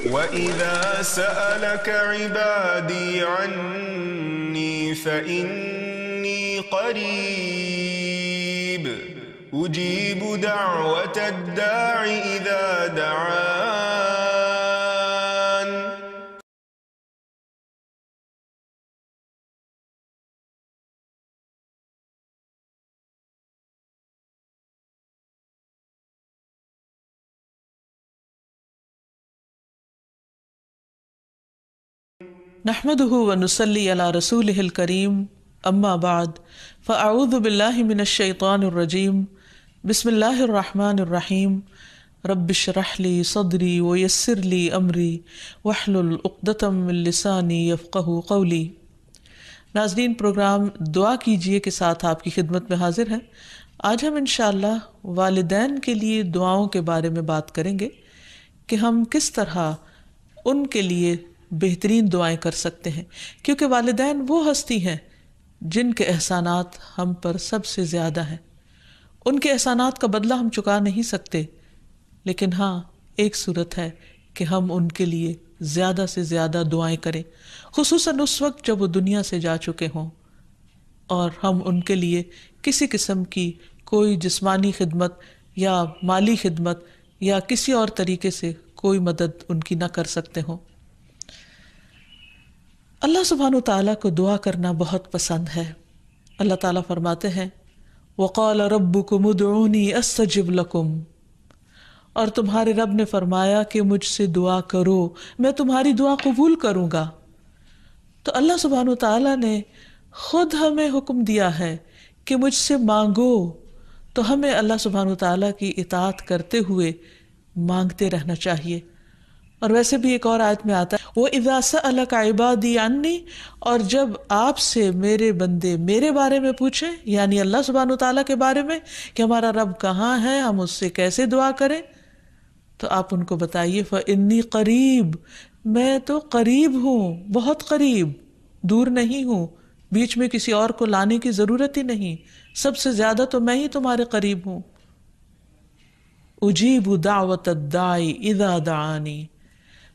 وَإِذَا سَأَلَكَ عِبَادِي عَنِّي فَإِنِّي قَرِيبٌ أُجِيبُ دَعْوَةَ الدَّاعِ إِذَا دَعَانِ. نحمده ونصلي على رسوله الكريم اما بعد فاعوذ بالله من الشيطان الرجيم بسم الله الرحمن الرحيم رب اشرح لي صدري ويسر لي امري واحلل عقدة من لساني يفقهوا قولي. ناظرین، پروگرام دعا کیجئے کے ساتھ آپ کی خدمت میں حاضر ہیں. آج ہم انشاءاللہ والدین کے لیے دعاؤں کے بارے میں بات کریں گے کہ ہم کس طرح ان کے لیے بہترین دعائیں کر سکتے ہیں، کیونکہ والدین وہ ہستی ہیں جن کے احسانات ہم پر سب سے زیادہ ہیں. ان کے احسانات کا بدلہ ہم چکا نہیں سکتے، لیکن ہاں ایک صورت ہے کہ ہم ان کے لیے زیادہ سے زیادہ دعائیں کریں، خصوصاً اس وقت جب وہ دنیا سے جا چکے ہوں اور ہم ان کے لیے کسی قسم کی کوئی جسمانی خدمت یا مالی خدمت یا کسی اور طریقے سے کوئی مدد ان کی نہ کر سکتے ہوں. اللہ سبحانہ وتعالیٰ کو دعا کرنا بہت پسند ہے. اللہ تعالیٰ فرماتے ہیں وَقَالَ رَبُّكُمُ ادْعُونِي أَسْتَجِبْ لَكُمْ، اور تمہارے رب نے فرمایا کہ مجھ سے دعا کرو، میں تمہاری دعا قبول کروں گا. تو اللہ سبحانہ وتعالیٰ نے خود ہمیں حکم دیا ہے کہ مجھ سے مانگو، تو ہمیں اللہ سبحانہ وتعالیٰ کی اطاعت کرتے ہوئے مانگتے رہنا چاہیے. اور ویسے بھی ایک اور آیت میں آتا ہے وَإِذَا سَأَلَكَ عِبَادِي عَنِّي، اور جب آپ سے میرے بندے میرے بارے میں پوچھیں، یعنی اللہ سبحانہ وتعالیٰ کے بارے میں کہ ہمارا رب کہاں ہے، ہم اس سے کیسے دعا کریں، تو آپ ان کو بتائیے فَإِنِّي قریب، میں تو قریب ہوں، بہت قریب، دور نہیں ہوں، بیچ میں کسی اور کو لانے کی ضرورت ہی نہیں، سب سے زیادہ تو میں ہی تمہارے قریب ہوں. اجیب دعوت الداعی اذا دعانی،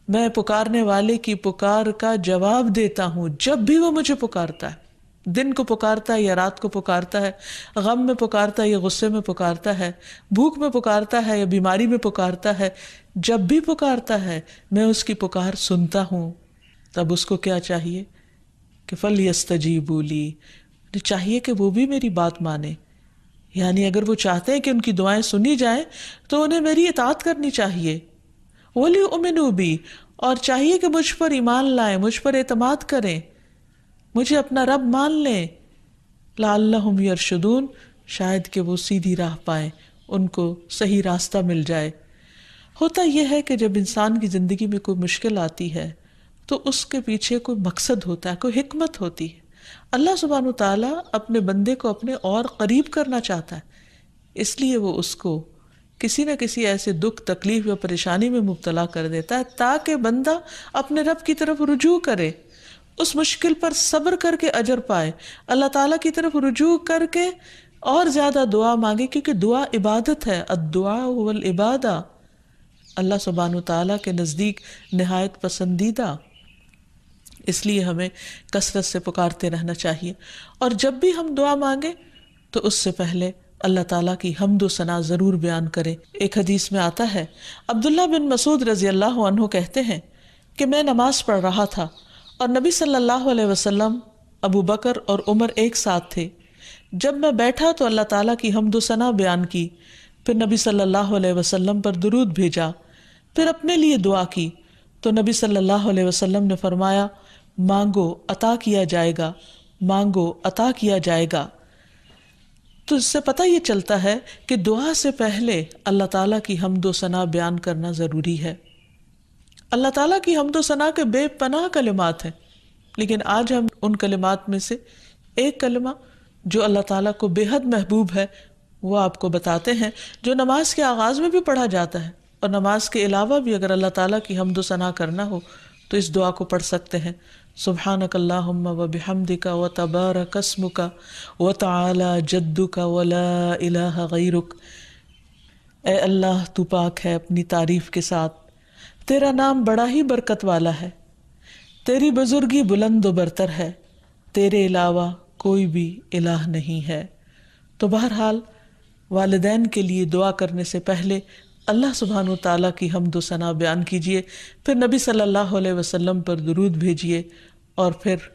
میں پکارنے والے کی پکار کا جواب دیتا ہوں جب بھی وہ مجھے پکارتا ہے. دن کو پکارتا ہے یا رات کو پکارتا ہے، غم میں پکارتا ہے یا غصے میں پکارتا ہے، بھوک میں پکارتا ہے یا بیماری میں پکارتا ہے، جب بھی پکارتا ہے میں اس کی پکار سنتا ہوں. تب اس کو کیا چاہیے کہ فَلْيَسْتَجِيبُوا لِي، چاہیے کہ وہ بھی میری بات مانے. یعنی اگر وہ چاہتے ہیں کہ ان کی دعائیں سنی جائیں تو انہیں میری اطاعت کرنی چاہیے. وَلْيُؤْمِنُوا بِي، اور چاہیے کہ مجھ پر ایمان لائیں، مجھ پر اعتماد کریں، مجھے اپنا رب مان لیں. لَعَلَّهُمْ يَرْشُدُونَ، شاید کہ وہ سیدھی راہ پائیں، ان کو صحیح راستہ مل جائے. ہوتا یہ ہے کہ جب انسان کی زندگی میں کوئی مشکل آتی ہے تو اس کے پیچھے کوئی مقصد ہوتا ہے، کوئی حکمت ہوتی ہے. اللہ سبحانہ وتعالیٰ اپنے بندے کو اپنے اور قریب کرنا چاہتا ہے، اس لیے وہ اس کو کسی نہ کسی ایسے دکھ، تکلیف یا پریشانی میں مبتلا کر دیتا ہے تاکہ بندہ اپنے رب کی طرف رجوع کرے، اس مشکل پر صبر کر کے اجر پائے، اللہ تعالیٰ کی طرف رجوع کر کے اور زیادہ دعا مانگے، کیونکہ دعا عبادت ہے. الدعاء هو العبادہ، اللہ سبحانہ وتعالیٰ کے نزدیک نہایت پسندیدہ. اس لیے ہمیں کثرت سے پکارتے رہنا چاہیے، اور جب بھی ہم دعا مانگیں تو اس سے پہلے اللہ تعالیٰ کی حمد و ثنا ضرور بیان کریں. ایک حدیث میں آتا ہے عبداللہ بن مسعود رضی اللہ عنہ کہتے ہیں کہ میں نماز پڑھ رہا تھا اور نبی صلی اللہ علیہ وسلم، ابو بکر اور عمر ایک ساتھ تھے. جب میں بیٹھا تو اللہ تعالیٰ کی حمد و ثنا بیان کی، پھر نبی صلی اللہ علیہ وسلم پر درود بھیجا، پھر اپنے لیے دعا کی تو نبی صلی اللہ علیہ وسلم نے فرمایا مانگو عطا کیا جائے گا، مانگو عطا کیا جائے گا. تو اس سے پتہ یہ چلتا ہے کہ دعا سے پہلے اللہ تعالیٰ کی حمد و ثنا بیان کرنا ضروری ہے. اللہ تعالیٰ کی حمد و ثنا کے بے پناہ کلمات ہیں، لیکن آج ہم ان کلمات میں سے ایک کلمہ جو اللہ تعالیٰ کو بے حد محبوب ہے وہ آپ کو بتاتے ہیں، جو نماز کے آغاز میں بھی پڑھا جاتا ہے، اور نماز کے علاوہ بھی اگر اللہ تعالیٰ کی حمد و ثنا کرنا ہو تو اس دعا کو پڑھ سکتے ہیں. سبحانک اللہم وبحمدک وتبارک اسمک وتعالی جدک ولا الہ غیرک. اے اللہ تو پاک ہے اپنی تعریف کے ساتھ، تیرا نام بڑا ہی برکت والا ہے، تیری بزرگی بلند و برتر ہے، تیرے علاوہ کوئی بھی الہ نہیں ہے۔ تو بہرحال والدین کے لیے دعا کرنے سے پہلے اللہ سبحانہ و تعالیٰ کی حمد و ثنا بیان کیجیے، پھر نبی صلی اللہ علیہ وسلم پر درود بھیجیے، اور پھر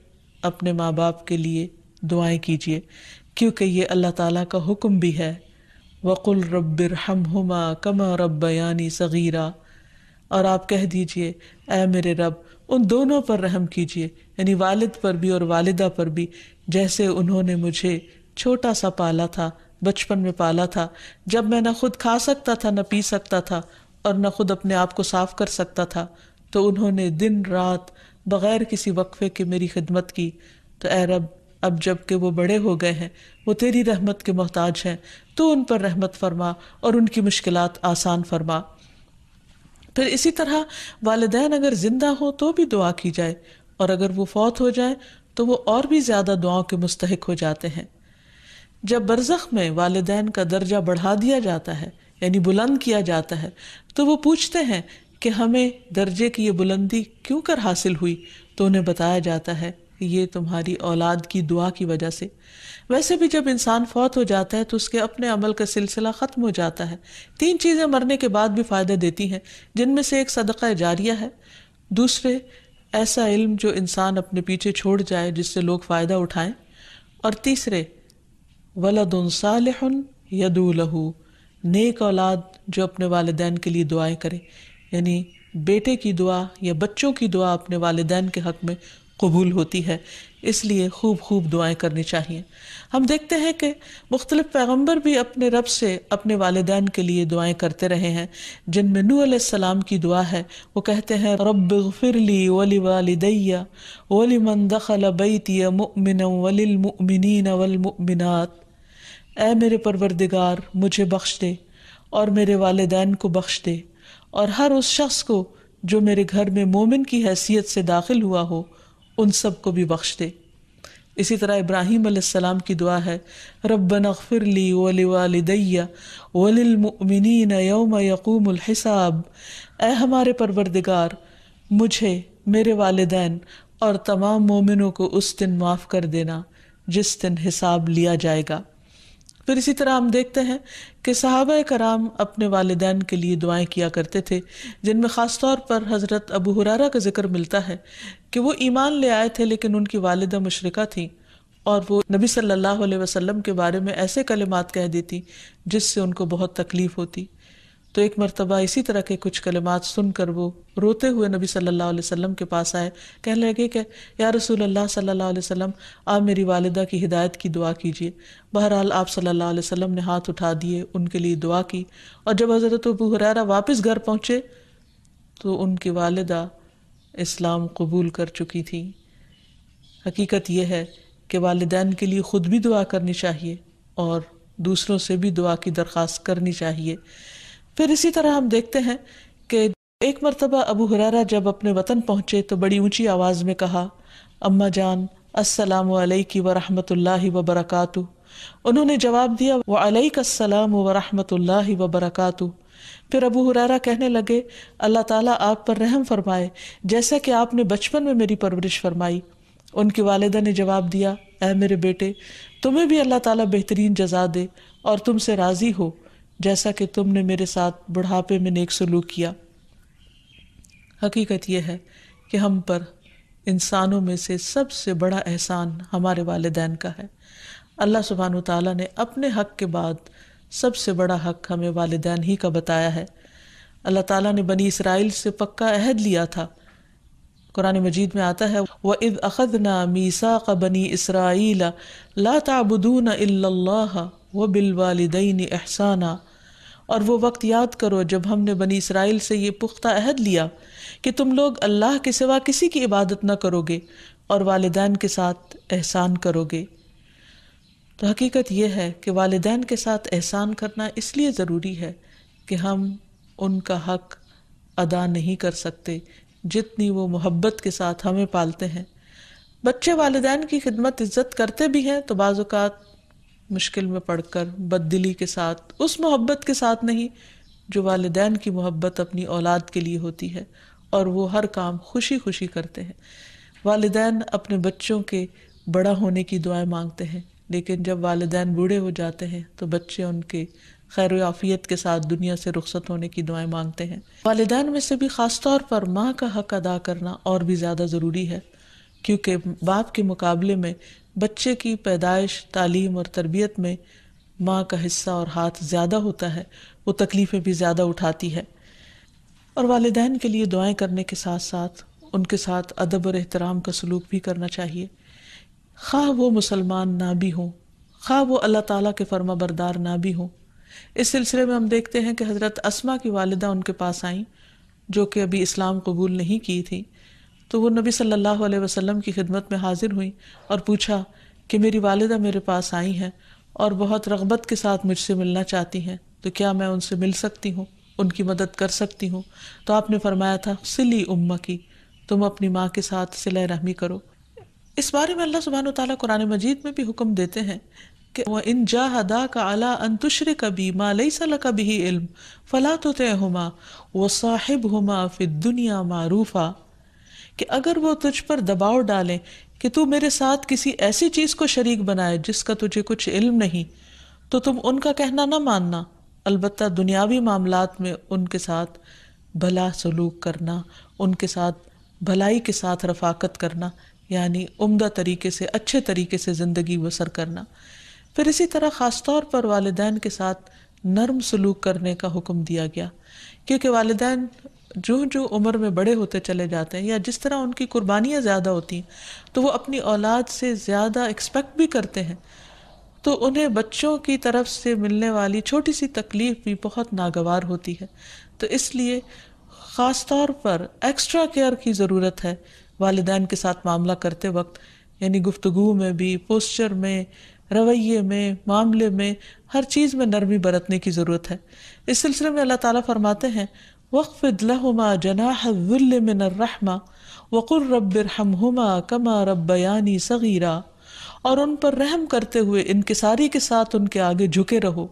اپنے ماں باپ کے لیے دعائیں کیجیے، کیونکہ یہ اللہ تعالیٰ کا حکم بھی ہے، وَقُلْ رَبِّ ارْحَمْهُمَا كَمَا رَبَّيَانِي صَغِيرًا، اور آپ کہہ دیجئے اے میرے رب ان دونوں پر رحم کیجیے، یعنی والد پر بھی اور والدہ پر بھی، جیسے انہوں نے مجھے چھوٹا سا پالا تھا، بچپن میں پالا تھا، جب میں نہ خود کھا سکتا تھا نہ پی سکتا تھا اور نہ خود اپنے آپ کو صاف کر سکتا تھا، تو انہوں نے دن رات بغیر کسی وقفے کے میری خدمت کی۔ تو اے رب اب جب کہ وہ بڑے ہو گئے ہیں، وہ تیری رحمت کے محتاج ہیں، تو ان پر رحمت فرما اور ان کی مشکلات آسان فرما۔ پھر اسی طرح والدین اگر زندہ ہوں تو بھی دعا کی جائے، اور اگر وہ فوت ہو جائیں تو وہ اور بھی زیادہ دعاؤں کے مستحق ہو جاتے ہیں۔ جب برزخ میں والدین کا درجہ بڑھا دیا جاتا ہے، یعنی بلند کیا جاتا ہے، تو وہ پوچھتے ہیں کہ ہمیں درجے کی یہ بلندی کیوں کر حاصل ہوئی؟ تو انہیں بتایا جاتا ہے کہ یہ تمہاری اولاد کی دعا کی وجہ سے۔ ویسے بھی جب انسان فوت ہو جاتا ہے تو اس کے اپنے عمل کا سلسلہ ختم ہو جاتا ہے۔ 3 چیزیں مرنے کے بعد بھی فائدہ دیتی ہیں، جن میں سے ایک صدقہ جاریہ ہے، دوسرے ایسا علم جو انسان اپنے پیچھے چھوڑ جائے جس سے لوگ فائدہ اٹھائیں، اور تیسرے ولد صالح یدعو لہ، نیک اولاد جو اپنے والدین کے لیے دعائیں کرے، یعنی بیٹے کی دعا یا بچوں کی دعا اپنے والدین کے حق میں قبول ہوتی ہے، اس لیے خوب خوب دعائیں کرنی چاہیے۔ ہم دیکھتے ہیں کہ مختلف پیغمبر بھی اپنے رب سے اپنے والدین کے لیے دعائیں کرتے رہے ہیں، جن میں نوح علیہ السلام کی دعا ہے، وہ کہتے ہیں رب اغفر لی ولوالدی ولمن دخل بیتی مؤمنا وللمؤمنین والمؤمنات، اے میرے پروردگار مجھے بخش دے اور میرے والدین کو بخش دے، اور ہر اس شخص کو جو میرے گھر میں مومن کی حیثیت سے داخل ہوا ہو ان سب کو بھی بخش دے۔ اسی طرح ابراہیم علیہ السلام کی دعا ہے ربنا اغفر لی ولوالدی وللمؤمنین یوم یقوم الحساب، اے ہمارے پروردگار مجھے، میرے والدین اور تمام مومنوں کو اس دن معاف کر دینا جس دن حساب لیا جائے گا۔ پھر اسی طرح ہم دیکھتے ہیں کہ صحابہ کرام اپنے والدین کے لیے دعائیں کیا کرتے تھے، جن میں خاص طور پر حضرت ابو ہریرہ کا ذکر ملتا ہے کہ وہ ایمان لے آئے تھے لیکن ان کی والدہ مشرکہ تھیں، اور وہ نبی صلی اللہ علیہ وسلم کے بارے میں ایسے کلمات کہہ دیتی جس سے ان کو بہت تکلیف ہوتی۔ تو ایک مرتبہ اسی طرح کے کچھ کلمات سن کر وہ روتے ہوئے نبی صلی اللہ علیہ وسلم کے پاس آئے، کہنے لگے کہ یا رسول اللہ صلی اللہ علیہ وسلم آپ میری والدہ کی ہدایت کی دعا کیجیے۔ بہرحال آپ صلی اللہ علیہ وسلم نے ہاتھ اٹھا دیے، ان کے لیے دعا کی، اور جب حضرت ابو ہریرہ واپس گھر پہنچے تو ان کی والدہ اسلام قبول کر چکی تھی۔ حقیقت یہ ہے کہ والدین کے لیے خود بھی دعا کرنی چاہیے اور دوسروں سے بھی دعا کی درخواست کرنی چاہیے۔ پھر اسی طرح ہم دیکھتے ہیں کہ ایک مرتبہ ابو ہریرہ جب اپنے وطن پہنچے تو بڑی اونچی آواز میں کہا اماں جان السلام علیکی ورحمۃ اللہ وبرکاتہ۔ انہوں نے جواب دیا وعلیک السلام ورحمۃ اللہ وبرکاتہ۔ پھر ابو ہریرہ کہنے لگے اللہ تعالیٰ آپ پر رحم فرمائے جیسا کہ آپ نے بچپن میں میری پرورش فرمائی۔ ان کی والدہ نے جواب دیا اے میرے بیٹے تمہیں بھی اللہ تعالیٰ بہترین جزا دے اور تم سے راضی ہو جیسا کہ تم نے میرے ساتھ بڑھاپے میں نیک سلوک کیا۔ حقیقت یہ ہے کہ ہم پر انسانوں میں سے سب سے بڑا احسان ہمارے والدین کا ہے۔ اللہ سبحانہ وتعالیٰ نے اپنے حق کے بعد سب سے بڑا حق ہمیں والدین ہی کا بتایا ہے۔ اللہ تعالیٰ نے بنی اسرائیل سے پکا عہد لیا تھا۔ قرآن مجید میں آتا ہے وَإِذْ أَخَذْنَا مِيثَاقَ بَنِي إِسْرَائِيلَ لَا تَعْبُدُونَ إِلَّا اللَّهَ وَبِالْوَالِدَيْنِ إِحْسَانًا، اور وہ وقت یاد کرو جب ہم نے بنی اسرائیل سے یہ پختہ عہد لیا کہ تم لوگ اللہ کے سوا کسی کی عبادت نہ کرو گے اور والدین کے ساتھ احسان کرو گے۔ تو حقیقت یہ ہے کہ والدین کے ساتھ احسان کرنا اس لیے ضروری ہے کہ ہم ان کا حق ادا نہیں کر سکتے جتنی وہ محبت کے ساتھ ہمیں پالتے ہیں۔ بچے والدین کی خدمت عزت کرتے بھی ہیں تو بعض اوقات مشکل میں پڑ کر بد دلی کے ساتھ، اس محبت کے ساتھ نہیں جو والدین کی محبت اپنی اولاد کے لیے ہوتی ہے، اور وہ ہر کام خوشی خوشی کرتے ہیں۔ والدین اپنے بچوں کے بڑا ہونے کی دعائیں مانگتے ہیں، لیکن جب والدین بوڑھے ہو جاتے ہیں تو بچے ان کے خیر و عافیت کے ساتھ دنیا سے رخصت ہونے کی دعائیں مانگتے ہیں۔ والدین میں سے بھی خاص طور پر ماں کا حق ادا کرنا اور بھی زیادہ ضروری ہے، کیونکہ باپ کے مقابلے میں بچے کی پیدائش، تعلیم اور تربیت میں ماں کا حصہ اور ہاتھ زیادہ ہوتا ہے، وہ تکلیفیں بھی زیادہ اٹھاتی ہے۔ اور والدین کے لیے دعائیں کرنے کے ساتھ ساتھ ان کے ساتھ ادب اور احترام کا سلوک بھی کرنا چاہیے، خواہ وہ مسلمان نہ بھی ہوں، خواہ وہ اللہ تعالیٰ کے فرما بردار نہ بھی ہوں۔ اس سلسلے میں ہم دیکھتے ہیں کہ حضرت اسما کی والدہ ان کے پاس آئیں، جو کہ ابھی اسلام قبول نہیں کی تھی، تو وہ نبی صلی اللہ علیہ وسلم کی خدمت میں حاضر ہوئیں اور پوچھا کہ میری والدہ میرے پاس آئی ہیں اور بہت رغبت کے ساتھ مجھ سے ملنا چاہتی ہیں، تو کیا میں ان سے مل سکتی ہوں، ان کی مدد کر سکتی ہوں؟ تو آپ نے فرمایا تھا صلی امکی، تم اپنی ماں کے ساتھ صلہ رحمی کرو۔ اس بارے میں اللہ سبحانہ وتعالیٰ قرآن مجید میں بھی حکم دیتے ہیں کہ وَإِن جَاهَدَاكَ عَلَىٰ أَن تُشْرِكَ بِي مَا لَيْسَ لَكَ بِهِ عِلْمٌ فَلَا تُطِعْهُمَا وَصَاحِبْهُمَا فِي الدُّنْيَا مَعْرُوفًا، کہ اگر وہ تجھ پر دباؤ ڈالیں کہ تو میرے ساتھ کسی ایسی چیز کو شریک بنائے جس کا تجھے کچھ علم نہیں، تو تم ان کا کہنا نہ ماننا، البتہ دنیاوی معاملات میں ان کے ساتھ بھلا سلوک کرنا، ان کے ساتھ بھلائی کے ساتھ رفاقت کرنا، یعنی عمدہ طریقے سے، اچھے طریقے سے زندگی بسر کرنا۔ پھر اسی طرح خاص طور پر والدین کے ساتھ نرم سلوک کرنے کا حکم دیا گیا، کیونکہ والدین جو عمر میں بڑے ہوتے چلے جاتے ہیں یا جس طرح ان کی قربانیاں زیادہ ہوتی ہیں تو وہ اپنی اولاد سے زیادہ ایکسپیکٹ بھی کرتے ہیں، تو انہیں بچوں کی طرف سے ملنے والی چھوٹی سی تکلیف بھی بہت ناگوار ہوتی ہے۔ تو اس لیے خاص طور پر ایکسٹرا کیئر کی ضرورت ہے والدین کے ساتھ معاملہ کرتے وقت، یعنی گفتگو میں بھی، پوسچر میں، رویے میں، معاملے میں، ہر چیز میں نرمی برتنے کی ضرورت ہے۔ اس سلسلے میں اللہ تعالیٰ فرماتے ہیں وَاخْفِضْ لَهُمَا جَنَاحَ الذُّلِّ مِنَ الرَّحْمَةِ وَقُلْ رَبِّ ارْحَمْهُمَا كَمَا رَبَّيَانِي صَغِيرًا، اور ان پر رحم کرتے ہوئے انکساری کے ساتھ ان کے آگے جھکے رہو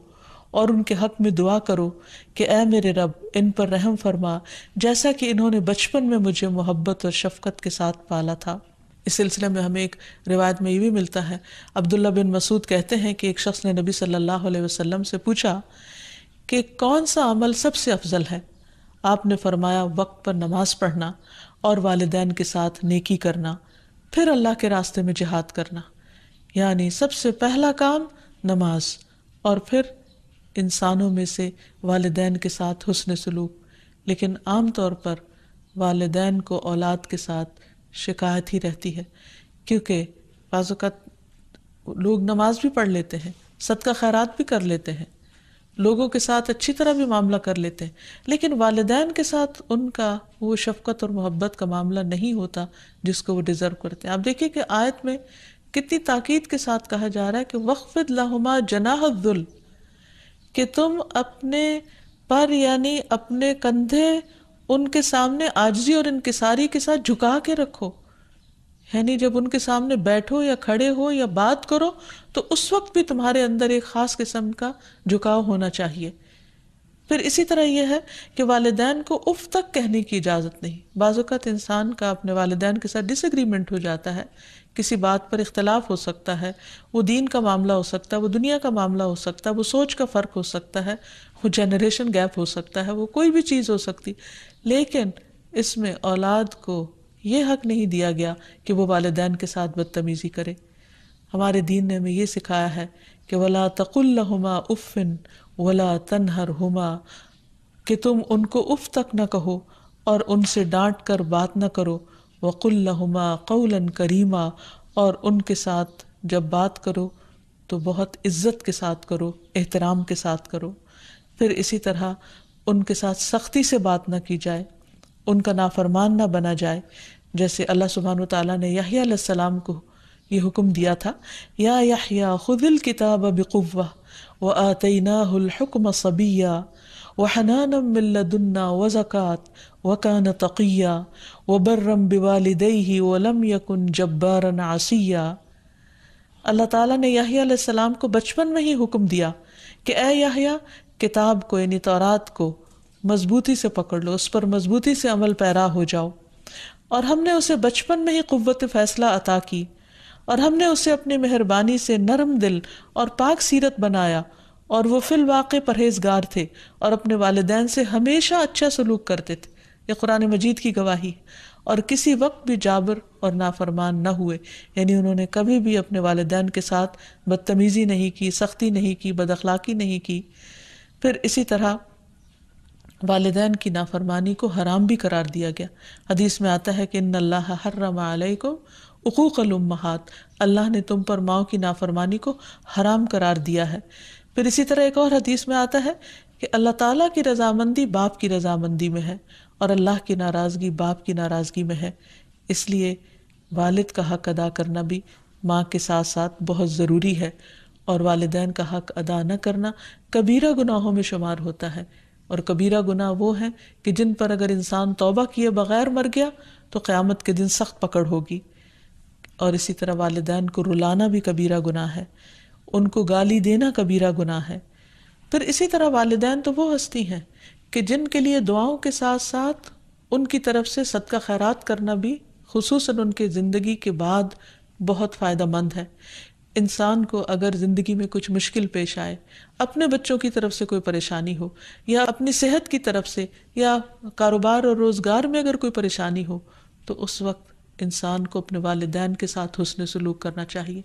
اور ان کے حق میں دعا کرو کہ اے میرے رب ان پر رحم فرما جیسا کہ انہوں نے بچپن میں مجھے محبت اور شفقت کے ساتھ پالا تھا۔ اس سلسلے میں ہمیں ایک روایت میں یہ بھی ملتا ہے، عبداللہ بن مسعود کہتے ہیں کہ ایک شخص نے نبی صلی اللہ علیہ وسلم سے پوچھا کہ کون سا عمل سب سے افضل ہے؟ آپ نے فرمایا وقت پر نماز پڑھنا اور والدین کے ساتھ نیکی کرنا، پھر اللہ کے راستے میں جہاد کرنا، یعنی سب سے پہلا کام نماز، اور پھر انسانوں میں سے والدین کے ساتھ حسن سلوک۔ لیکن عام طور پر والدین کو اولاد کے ساتھ شکایت ہی رہتی ہے، کیونکہ بعض اوقات لوگ نماز بھی پڑھ لیتے ہیں، صدقہ خیرات بھی کر لیتے ہیں، لوگوں کے ساتھ اچھی طرح بھی معاملہ کر لیتے ہیں، لیکن والدین کے ساتھ ان کا وہ شفقت اور محبت کا معاملہ نہیں ہوتا جس کو وہ ڈیزرو کرتے ہیں۔ آپ دیکھیں کہ آیت میں کتنی تاکید کے ساتھ کہا جا رہا ہے کہ وَاخْفِضْ لَهُمَا جَنَاحَ الذُّلِّ، کہ تم اپنے پر یعنی اپنے کندھے ان کے سامنے عاجزی اور انکساری کے ساتھ جھکا کے رکھو، یعنی جب ان کے سامنے بیٹھو یا کھڑے ہو یا بات کرو تو اس وقت بھی تمہارے اندر ایک خاص قسم کا جھکاؤ ہونا چاہیے۔ پھر اسی طرح یہ ہے کہ والدین کو اف تک کہنے کی اجازت نہیں۔ بعض اوقات انسان کا اپنے والدین کے ساتھ ڈس ایگریمنٹ ہو جاتا ہے، کسی بات پر اختلاف ہو سکتا ہے، وہ دین کا معاملہ ہو سکتا ہے، وہ دنیا کا معاملہ ہو سکتا ہے، وہ سوچ کا فرق ہو سکتا ہے، وہ جنریشن گیپ ہو سکتا ہے، وہ کوئی بھی چیز ہو سکتی، لیکن اس میں اولاد کو یہ حق نہیں دیا گیا کہ وہ والدین کے ساتھ بدتمیزی کرے۔ ہمارے دین نے ہمیں یہ سکھایا ہے کہ وَلَا تَقُلْ لَهُمَا أُفٍّ وَلَا تَنْهَرْهُمَا، کہ تم ان کو اف تک نہ کہو اور ان سے ڈانٹ کر بات نہ کرو، وَقُلْ لَهُمَا قَوْلًا كَرِيمًا، اور ان کے ساتھ جب بات کرو تو بہت عزت کے ساتھ کرو، احترام کے ساتھ کرو۔ پھر اسی طرح ان کے ساتھ سختی سے بات نہ کی جائے، ان کا نافرمان نہ بنا جائے، جیسے اللہ سبحانہ وتعالیٰ نے یحییٰ علیہ السلام کو یہ حکم دیا تھا، یا یحییٰ خذ الکتاب بقوہ وآتیناہ الحکم صبیا وحنانا من لدنا وزکاة وکان تقیا وبرا بوالدیہ ولم یکن جبارا عصیا۔ اللہ تعالیٰ نے یحییٰ علیہ السلام کو بچپن میں ہی حکم دیا کہ اے یحییٰ، کتاب کو یعنی تورات کو مضبوطی سے پکڑ لو، اس پر مضبوطی سے عمل پیرا ہو جاؤ۔ اور ہم نے اسے بچپن میں ہی قوت فیصلہ عطا کی، اور ہم نے اسے اپنی مہربانی سے نرم دل اور پاک سیرت بنایا، اور وہ فی الواقع پرہیزگار تھے اور اپنے والدین سے ہمیشہ اچھا سلوک کرتے تھے۔ یہ قرآن مجید کی گواہی، اور کسی وقت بھی جابر اور نافرمان نہ ہوئے، یعنی انہوں نے کبھی بھی اپنے والدین کے ساتھ بدتمیزی نہیں کی، سختی نہیں کی، بد اخلاقی نہیں کی۔ پھر اسی طرح والدین کی نافرمانی کو حرام بھی قرار دیا گیا۔ حدیث میں آتا ہے کہ ان اللہ حرم علیکم عقوق الامہات، اللہ نے تم پر ماؤں کی نافرمانی کو حرام قرار دیا ہے۔ پھر اسی طرح ایک اور حدیث میں آتا ہے کہ اللہ تعالیٰ کی رضامندی باپ کی رضامندی میں ہے، اور اللہ کی ناراضگی باپ کی ناراضگی میں ہے۔ اس لیے والد کا حق ادا کرنا بھی ماں کے ساتھ ساتھ بہت ضروری ہے، اور والدین کا حق ادا نہ کرنا کبیرہ گناہوں میں شمار ہوتا ہے۔ اور کبیرہ گناہ وہ ہیں کہ جن پر اگر انسان توبہ کیے بغیر مر گیا تو قیامت کے دن سخت پکڑ ہوگی۔ اور اسی طرح والدین کو رلانا بھی کبیرہ گناہ ہے، ان کو گالی دینا کبیرہ گناہ ہے۔ پھر اسی طرح والدین تو وہ ہستی ہیں کہ جن کے لیے دعاؤں کے ساتھ ساتھ ان کی طرف سے صدقہ خیرات کرنا بھی خصوصاً ان کے زندگی کے بعد بہت فائدہ مند ہے۔ انسان کو اگر زندگی میں کچھ مشکل پیش آئے، اپنے بچوں کی طرف سے کوئی پریشانی ہو، یا اپنی صحت کی طرف سے، یا کاروبار اور روزگار میں اگر کوئی پریشانی ہو، تو اس وقت انسان کو اپنے والدین کے ساتھ حسن سلوک کرنا چاہیے۔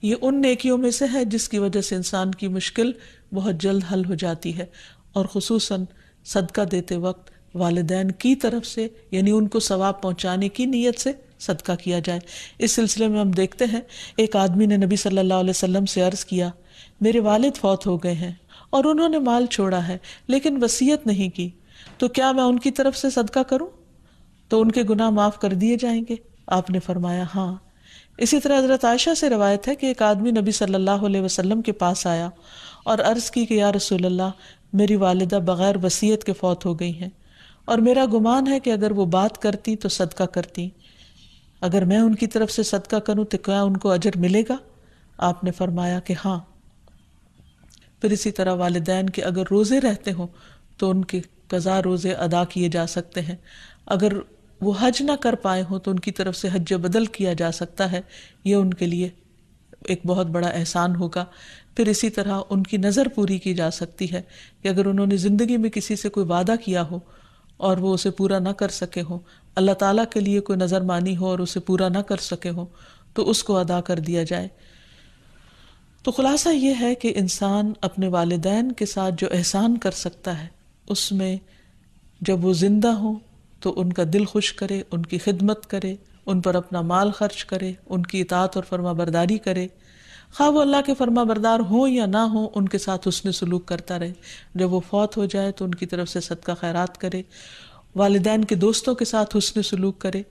یہ ان نیکیوں میں سے ہے جس کی وجہ سے انسان کی مشکل بہت جلد حل ہو جاتی ہے، اور خصوصاً صدقہ دیتے وقت والدین کی طرف سے، یعنی ان کو ثواب پہنچانے کی نیت سے صدقہ کیا جائے۔ اس سلسلے میں ہم دیکھتے ہیں ایک آدمی نے نبی صلی اللہ علیہ وسلم سے عرض کیا، میرے والد فوت ہو گئے ہیں اور انہوں نے مال چھوڑا ہے لیکن وصیت نہیں کی، تو کیا میں ان کی طرف سے صدقہ کروں تو ان کے گناہ معاف کر دیے جائیں گے؟ آپ نے فرمایا ہاں۔ اسی طرح حضرت عائشہ سے روایت ہے کہ ایک آدمی نبی صلی اللہ علیہ وسلم کے پاس آیا اور عرض کی کہ یا رسول اللہ، میری والدہ بغیر وصیت کے فوت ہو گئی ہیں، اور میرا گمان ہے کہ اگر وہ بات کرتی تو صدقہ کرتی، اگر میں ان کی طرف سے صدقہ کروں تو کیا ان کو اجر ملے گا؟ آپ نے فرمایا کہ ہاں۔ پھر اسی طرح والدین کے اگر روزے رہتے ہوں تو ان کے قضا روزے ادا کیے جا سکتے ہیں، اگر وہ حج نہ کر پائے ہوں تو ان کی طرف سے حج بدل کیا جا سکتا ہے، یہ ان کے لیے ایک بہت بڑا احسان ہوگا۔ پھر اسی طرح ان کی نظر پوری کی جا سکتی ہے کہ اگر انہوں نے زندگی میں کسی سے کوئی وعدہ کیا ہو اور وہ اسے پورا نہ کر سکے ہوں، اللہ تعالیٰ کے لیے کوئی نظر مانی ہو اور اسے پورا نہ کر سکے ہوں، تو اس کو ادا کر دیا جائے۔ تو خلاصہ یہ ہے کہ انسان اپنے والدین کے ساتھ جو احسان کر سکتا ہے، اس میں جب وہ زندہ ہوں تو ان کا دل خوش کرے، ان کی خدمت کرے، ان پر اپنا مال خرچ کرے، ان کی اطاعت اور فرما برداری کرے، خواہ وہ اللہ کے فرما بردار ہوں یا نہ ہوں، ان کے ساتھ حسن سلوک کرتا رہے۔ جب وہ فوت ہو جائے تو ان کی طرف سے صدقہ خیرات کرے، والدین کے دوستوں کے ساتھ حسن سلوک کرے،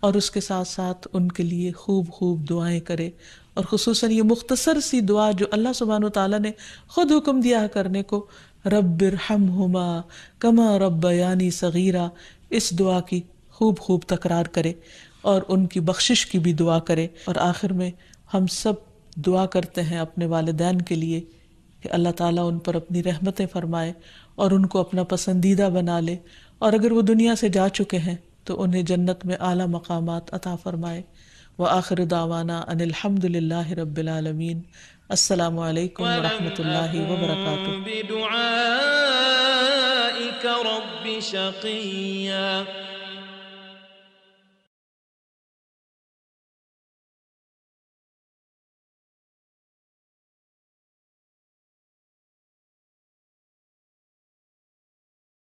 اور اس کے ساتھ ساتھ ان کے لیے خوب خوب دعائیں کرے، اور خصوصاً یہ مختصر سی دعا جو اللہ سبحانہ وتعالیٰ نے خود حکم دیا کرنے کو، رب ارحمہما کما ربیانی صغیرا، اس دعا کی خوب خوب تکرار کرے اور ان کی بخشش کی بھی دعا کرے۔ اور آخر میں ہم سب دعا کرتے ہیں اپنے والدین کے لیے کہ اللہ تعالیٰ ان پر اپنی رحمتیں فرمائے اور ان کو اپنا پسندیدہ بنا لے، اور اگر وہ دنیا سے جا چکے ہیں تو انہیں جنت میں اعلیٰ مقامات عطا فرمائے۔ وآخر دعوانا ان الحمد للہ رب العالمین۔ السلام علیکم ورحمۃ اللہ وبرکاتہ۔ بدعائك رب شقيا